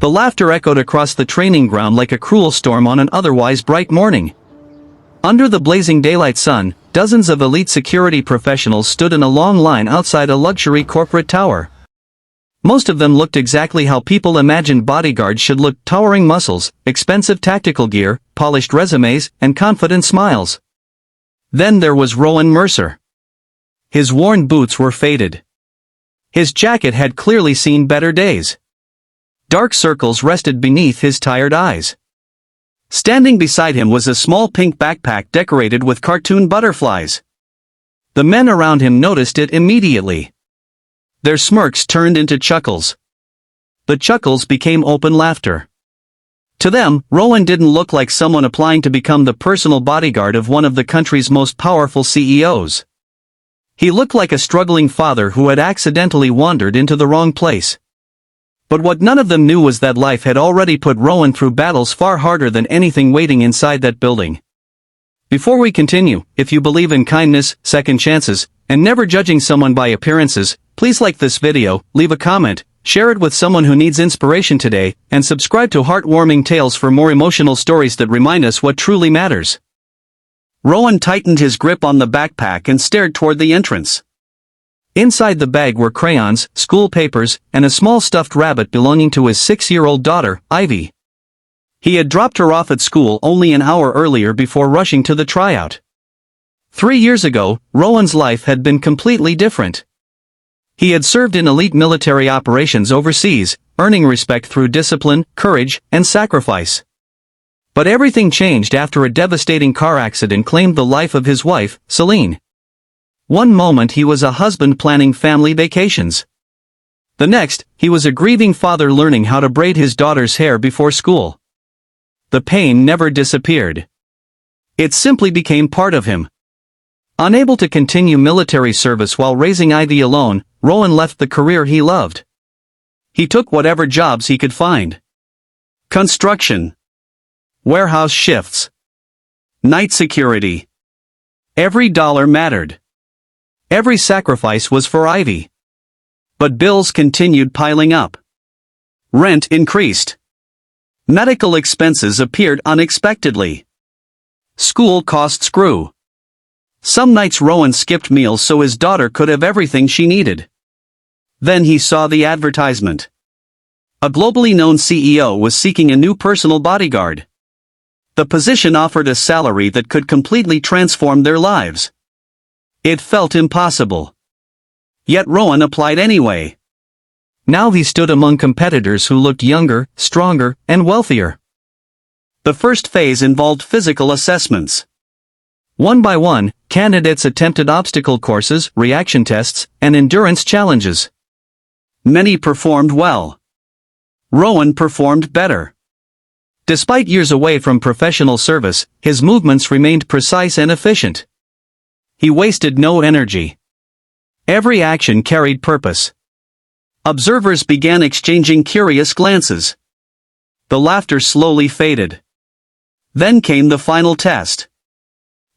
The laughter echoed across the training ground like a cruel storm on an otherwise bright morning. Under the blazing daylight sun, dozens of elite security professionals stood in a long line outside a luxury corporate tower. Most of them looked exactly how people imagined bodyguards should look: towering muscles, expensive tactical gear, polished resumes, and confident smiles. Then there was Rowan Mercer. His worn boots were faded. His jacket had clearly seen better days. Dark circles rested beneath his tired eyes. Standing beside him was a small pink backpack decorated with cartoon butterflies. The men around him noticed it immediately. Their smirks turned into chuckles. The chuckles became open laughter. To them, Rowan didn't look like someone applying to become the personal bodyguard of one of the country's most powerful CEOs. He looked like a struggling father who had accidentally wandered into the wrong place. But what none of them knew was that life had already put Rowan through battles far harder than anything waiting inside that building. Before we continue, if you believe in kindness, second chances, and never judging someone by appearances, please like this video, leave a comment, share it with someone who needs inspiration today, and subscribe to Heartwarming Tales for more emotional stories that remind us what truly matters. Rowan tightened his grip on the backpack and stared toward the entrance. Inside the bag were crayons, school papers, and a small stuffed rabbit belonging to his 6-year-old daughter, Ivy. He had dropped her off at school only an hour earlier before rushing to the tryout. 3 years ago, Rowan's life had been completely different. He had served in elite military operations overseas, earning respect through discipline, courage, and sacrifice. But everything changed after a devastating car accident claimed the life of his wife, Celine. One moment he was a husband planning family vacations. The next, he was a grieving father learning how to braid his daughter's hair before school. The pain never disappeared. It simply became part of him. Unable to continue military service while raising Ivy alone, Rowan left the career he loved. He took whatever jobs he could find. Construction. Warehouse shifts. Night security. Every dollar mattered. Every sacrifice was for Ivy. But bills continued piling up. Rent increased. Medical expenses appeared unexpectedly. School costs grew. Some nights Rowan skipped meals so his daughter could have everything she needed. Then he saw the advertisement. A globally known CEO was seeking a new personal bodyguard. The position offered a salary that could completely transform their lives. It felt impossible. Yet Rowan applied anyway. Now he stood among competitors who looked younger, stronger, and wealthier. The first phase involved physical assessments. One by one, candidates attempted obstacle courses, reaction tests, and endurance challenges. Many performed well. Rowan performed better. Despite years away from professional service, his movements remained precise and efficient. He wasted no energy. Every action carried purpose. Observers began exchanging curious glances. The laughter slowly faded. Then came the final test.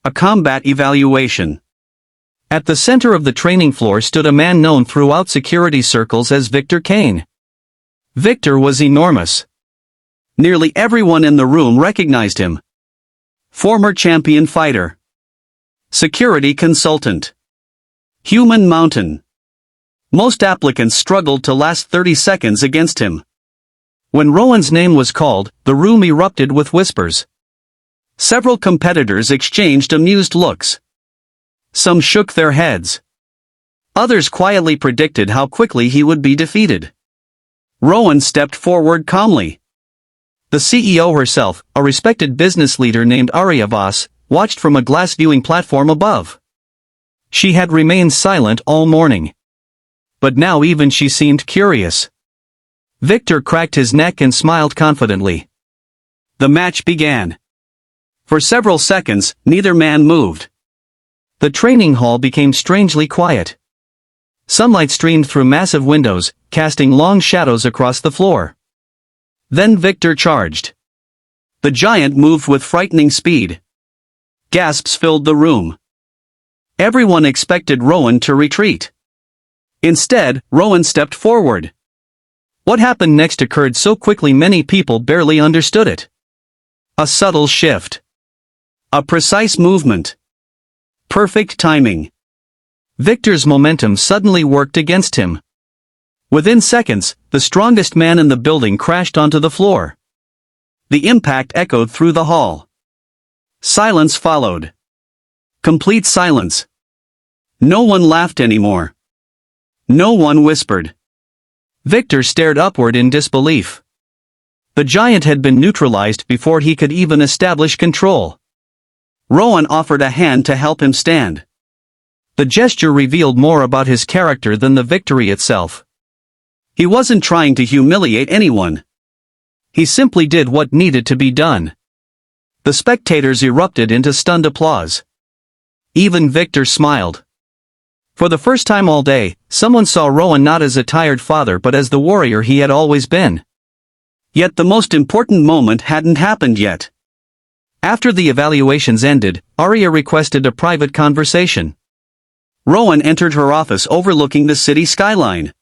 A combat evaluation. At the center of the training floor stood a man known throughout security circles as Victor Kane. Victor was enormous. Nearly everyone in the room recognized him. Former champion fighter. Security consultant. Human mountain. Most applicants struggled to last 30 seconds against him. When Rowan's name was called, the room erupted with whispers. Several competitors exchanged amused looks. Some shook their heads. Others quietly predicted how quickly he would be defeated. Rowan stepped forward calmly. The CEO herself, a respected business leader named Arya Voss, watched from a glass viewing platform above. She had remained silent all morning. But now even she seemed curious. Victor cracked his neck and smiled confidently. The match began. For several seconds, neither man moved. The training hall became strangely quiet. Sunlight streamed through massive windows, casting long shadows across the floor. Then Victor charged. The giant moved with frightening speed. Gasps filled the room. Everyone expected Rowan to retreat. Instead, Rowan stepped forward. What happened next occurred so quickly many people barely understood it. A subtle shift. A precise movement. Perfect timing. Victor's momentum suddenly worked against him. Within seconds, the strongest man in the building crashed onto the floor. The impact echoed through the hall. Silence followed. Complete silence. No one laughed anymore. No one whispered. Victor stared upward in disbelief. The giant had been neutralized before he could even establish control. Rowan offered a hand to help him stand. The gesture revealed more about his character than the victory itself. He wasn't trying to humiliate anyone. He simply did what needed to be done. The spectators erupted into stunned applause. Even Victor smiled. For the first time all day, someone saw Rowan not as a tired father but as the warrior he had always been. Yet the most important moment hadn't happened yet. After the evaluations ended, Arya requested a private conversation. Rowan entered her office overlooking the city skyline.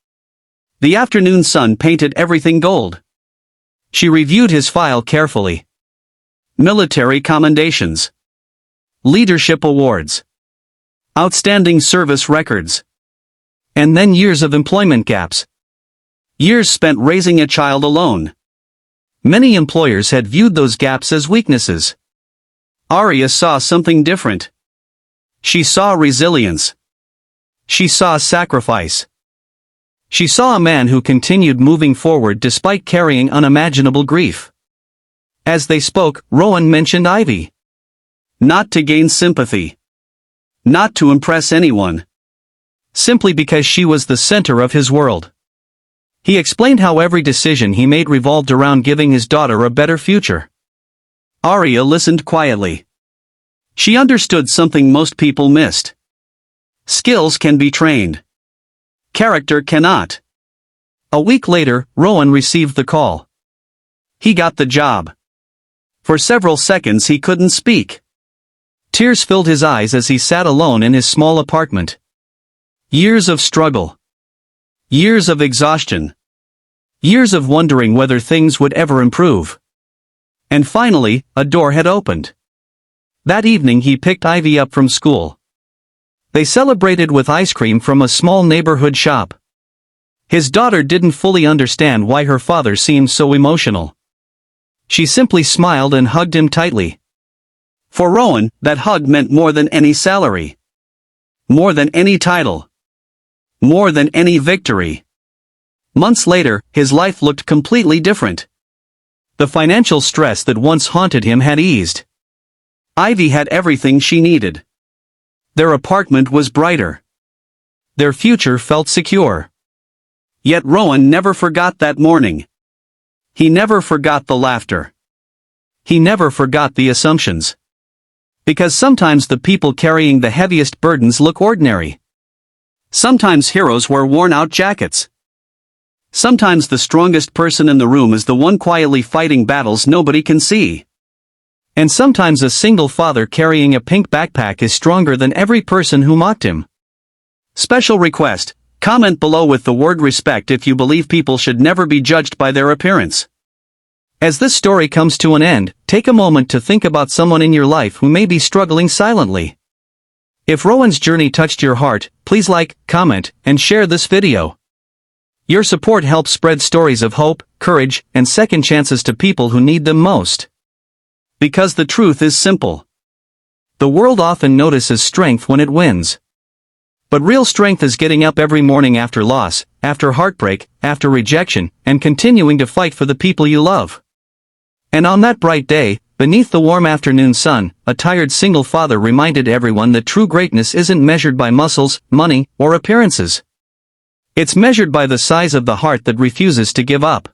The afternoon sun painted everything gold. She reviewed his file carefully. Military commendations. Leadership awards. Outstanding service records. And then years of employment gaps. Years spent raising a child alone. Many employers had viewed those gaps as weaknesses. Arya saw something different. She saw resilience. She saw sacrifice. She saw a man who continued moving forward despite carrying unimaginable grief. As they spoke, Rowan mentioned Ivy. Not to gain sympathy. Not to impress anyone. Simply because she was the center of his world. He explained how every decision he made revolved around giving his daughter a better future. Arya listened quietly. She understood something most people missed. Skills can be trained. Character cannot. A week later, Rowan received the call. He got the job. For several seconds he couldn't speak. Tears filled his eyes as he sat alone in his small apartment. Years of struggle. Years of exhaustion. Years of wondering whether things would ever improve. And finally, a door had opened. That evening he picked Ivy up from school. They celebrated with ice cream from a small neighborhood shop. His daughter didn't fully understand why her father seemed so emotional. She simply smiled and hugged him tightly. For Rowan, that hug meant more than any salary. More than any title. More than any victory. Months later, his life looked completely different. The financial stress that once haunted him had eased. Ivy had everything she needed. Their apartment was brighter. Their future felt secure. Yet Rowan never forgot that morning. He never forgot the laughter. He never forgot the assumptions. Because sometimes the people carrying the heaviest burdens look ordinary. Sometimes heroes wear worn-out jackets. Sometimes the strongest person in the room is the one quietly fighting battles nobody can see. And sometimes a single father carrying a pink backpack is stronger than every person who mocked him. Special request: comment below with the word respect if you believe people should never be judged by their appearance. As this story comes to an end, take a moment to think about someone in your life who may be struggling silently. If Rowan's journey touched your heart, please like, comment, and share this video. Your support helps spread stories of hope, courage, and second chances to people who need them most. Because the truth is simple. The world often notices strength when it wins. But real strength is getting up every morning after loss, after heartbreak, after rejection, and continuing to fight for the people you love. And on that bright day, beneath the warm afternoon sun, a tired single father reminded everyone that true greatness isn't measured by muscles, money, or appearances. It's measured by the size of the heart that refuses to give up.